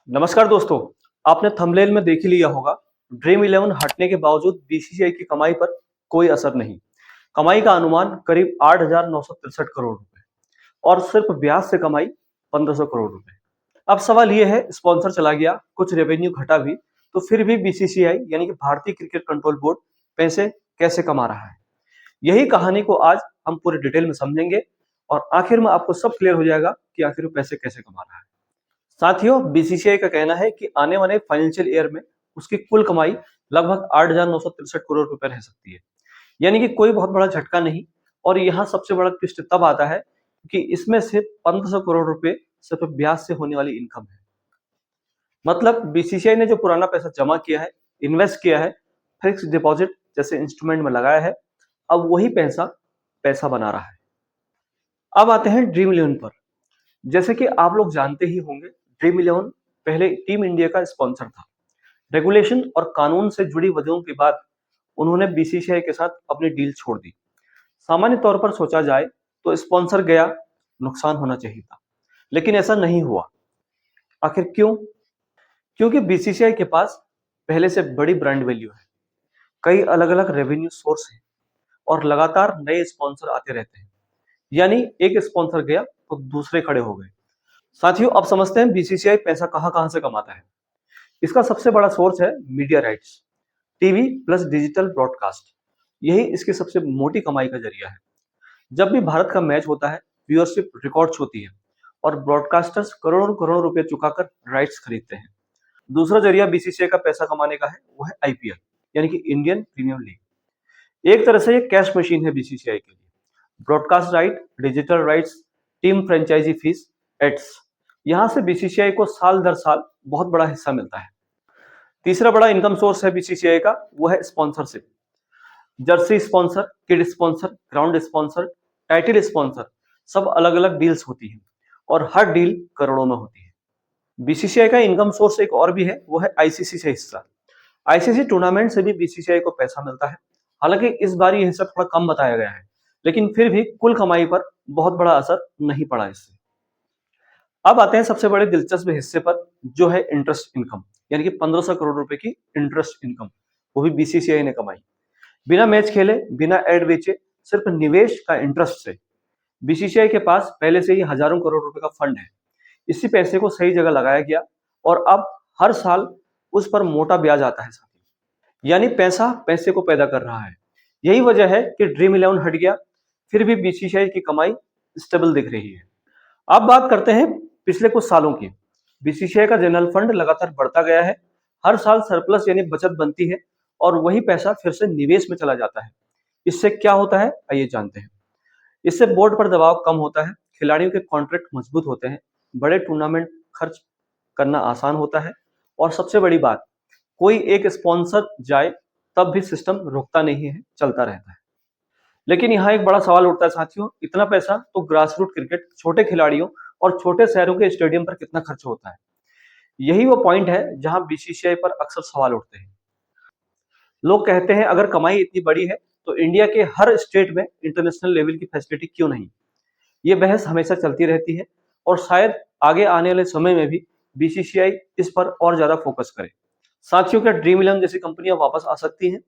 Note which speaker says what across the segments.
Speaker 1: नमस्कार दोस्तों। आपने थंबनेल में देख ही लिया होगा। ड्रीम 11 हटने के बावजूद बीसीसीआई की कमाई पर कोई असर नहीं। कमाई का अनुमान करीब 8,963 करोड़ रुपए और सिर्फ ब्याज से कमाई 1,500 करोड़ रुपए। अब सवाल यह है, स्पॉन्सर चला गया, कुछ रेवेन्यू घटा भी, तो फिर भी बीसीसीआई यानी कि भारतीय क्रिकेट कंट्रोल बोर्ड पैसे कैसे कमा रहा है? यही कहानी को आज हम पूरे डिटेल में समझेंगे और आखिर में आपको सब क्लियर हो जाएगा कि आखिर वो पैसे कैसे कमा रहा है। साथियों, बीसीसीआई का कहना है कि आने वाले फाइनेंशियल ईयर में उसकी कुल कमाई लगभग 8,963 करोड़ रुपए रह सकती है, यानी कि कोई बहुत बड़ा झटका नहीं। और यहाँ सबसे बड़ा ट्विस्ट तब आता है कि इसमें से 1,500 करोड़ रुपए सिर्फ ब्याज से होने वाली इनकम है। मतलब बीसीसीआई ने जो पुराना पैसा जमा किया है, इन्वेस्ट किया है, फिक्स डिपॉजिट जैसे इंस्ट्रूमेंट में लगाया है, अब वही पैसा पैसा बना रहा है। अब आते हैं ड्रीम 11 पर। जैसे कि आप लोग जानते ही होंगे, ड्रीम 11 पहले टीम इंडिया का स्पॉन्सर था। रेगुलेशन और कानून से जुड़ी वजहों के बाद उन्होंने बीसीसीआई के साथ अपनी डील छोड़ दी। सामान्य तौर पर सोचा जाए तो स्पॉन्सर गया, नुकसान होना चाहिए था, लेकिन ऐसा नहीं हुआ। आखिर क्यों? क्योंकि बीसीसीआई के पास पहले से बड़ी ब्रांड वैल्यू है, कई अलग अलग रेवेन्यू सोर्स हैं और लगातार नए स्पॉन्सर आते रहते हैं। यानी एक स्पॉन्सर गया तो दूसरे खड़े हो गए। साथियों, अब समझते हैं बीसीसीआई पैसा कहां कहां से कमाता है। इसका सबसे बड़ा सोर्स है media rights, TV plus digital broadcast. यही इसकी सबसे मोटी कमाई का जरिया है। जब भी भारत का मैच होता है, व्यूअरशिप रिकॉर्ड्स होती है और ब्रॉडकास्टर्स करोड़ों करोड़ रुपए चुकाकर राइट्स खरीदते हैं। दूसरा जरिया बीसीसीआई का पैसा कमाने का है, वो है आईपीएल यानी कि इंडियन प्रीमियर लीग। एक तरह से ये कैश मशीन है बीसीसीआई के लिए। Broadcast right, digital rights, team franchise fees, ads, यहां से बीसीसीआई को साल दर साल बहुत बड़ा हिस्सा मिलता है। तीसरा बड़ा इनकम सोर्स है बीसीसीआई का, वो है sponsorship. Jersey sponsor, kid sponsor, ground sponsor, title sponsor, सब अलग अलग डील्स होती हैं और हर डील करोड़ों में होती है। बीसीसीआई का इनकम सोर्स एक और भी है, वो है आईसीसी से हिस्सा। आईसीसी टूर्नामेंट से भी बीसीसीआई को पैसा मिलता है। हालांकि इस बार ये हिस्सा थोड़ा कम बताया गया है, लेकिन फिर भी कुल कमाई पर बहुत बड़ा असर नहीं पड़ा इससे। अब आते हैं सबसे बड़े दिलचस्प हिस्से पर, जो है इंटरेस्ट इनकम, यानी कि 1,500 करोड़ रुपए की इंटरेस्ट इनकम, वो भी बीसीसीआई ने कमाई। बिना मैच खेले, बिना एड बेचे, सिर्फ निवेश का इंटरेस्ट से। बीसीसीआई के पास पहले से ही हजारों करोड़ रुपए का फंड है। इसी पैसे को सही जगह लगाया गया और अब हर साल उस पर मोटा ब्याज आता है साथी। यानी पैसा पैसे को पैदा कर रहा है। यही वजह है कि ड्रीम 11 हट गया, फिर भी बीसीसीआई की कमाई स्टेबल दिख रही है। अब बात करते हैं पिछले कुछ सालों की। बीसीसीआई का जनरल फंड लगातार बढ़ता गया है। हर साल सरप्लस यानी बचत बनती है और वही पैसा फिर से निवेश में चला जाता है। इससे क्या होता है, आइए जानते हैं। इससे बोर्ड पर दबाव कम होता है, खिलाड़ियों के कॉन्ट्रैक्ट मजबूत होते हैं, बड़े टूर्नामेंट खर्च करना आसान होता है और सबसे बड़ी बात, कोई एक स्पॉन्सर जाए तब भी सिस्टम रुकता नहीं है, चलता रहता है। लेकिन यहाँ एक बड़ा सवाल उठता है साथियों, इतना पैसा तो ग्रासरूट क्रिकेट, छोटे खिलाड़ियों और छोटे शहरों के स्टेडियम पर कितना खर्च होता है? यही वो पॉइंट है जहां बीसीसीआई पर अक्सर सवाल उठते हैं। लोग कहते हैं अगर कमाई इतनी बड़ी है तो इंडिया के हर स्टेट में इंटरनेशनल लेवल की फैसिलिटी क्यों नहीं? ये बहस हमेशा चलती रहती है और शायद आगे आने वाले समय में भी बीसीसीआई इस पर और ज्यादा फोकस करे। साथियों, क्या ड्रीम 11 जैसी कंपनियां वापस आ सकती हैं?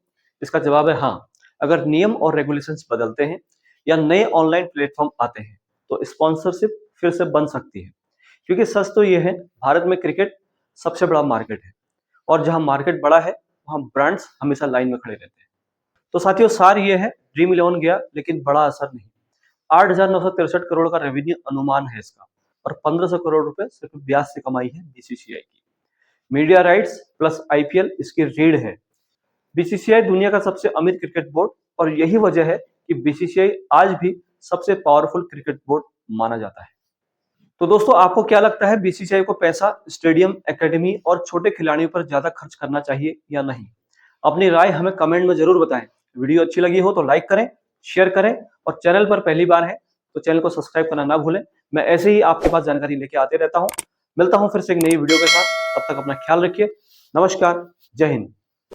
Speaker 1: इसका जवाब है हाँ। अगर नियम और रेगुलेशंस बदलते हैं या नए ऑनलाइन प्लेटफॉर्म आते हैं तो स्पॉन्सरशिप फिर से बन सकती है। क्योंकि सच तो ये है, भारत में क्रिकेट सबसे बड़ा मार्केट है और जहां मार्केट बड़ा है वहां ब्रांड्स हमेशा लाइन में खड़े रहते हैं। तो साथियों, सार ये है, ड्रीम 11 गया लेकिन बड़ा असर नहीं। 8,963 करोड़ का रेवेन्यू अनुमान है इसका और 1,500 करोड़ रुपए सिर्फ ब्याज से कमाई है बीसीसीआई की। मीडिया राइट्स प्लस आईपीएल इसकी रीढ़ है। बीसीसीआई दुनिया का सबसे अमीर क्रिकेट बोर्ड और यही वजह है कि बीसीसीआई आज भी सबसे पावरफुल क्रिकेट बोर्ड माना जाता है। तो दोस्तों, आपको क्या लगता है, बीसीसीआई को पैसा स्टेडियम, एकेडमी और छोटे खिलाड़ियों पर ज्यादा खर्च करना चाहिए या नहीं? अपनी राय हमें कमेंट में जरूर बताएं। वीडियो अच्छी लगी हो तो लाइक करें, शेयर करें और चैनल पर पहली बार है तो चैनल को सब्सक्राइब करना ना भूलें। मैं ऐसे ही आपके पास जानकारी लेके आते रहता हूं। मिलता हूं फिर से एक नई वीडियो के साथ, तब तक अपना ख्याल रखिए। नमस्कार, जय हिंद।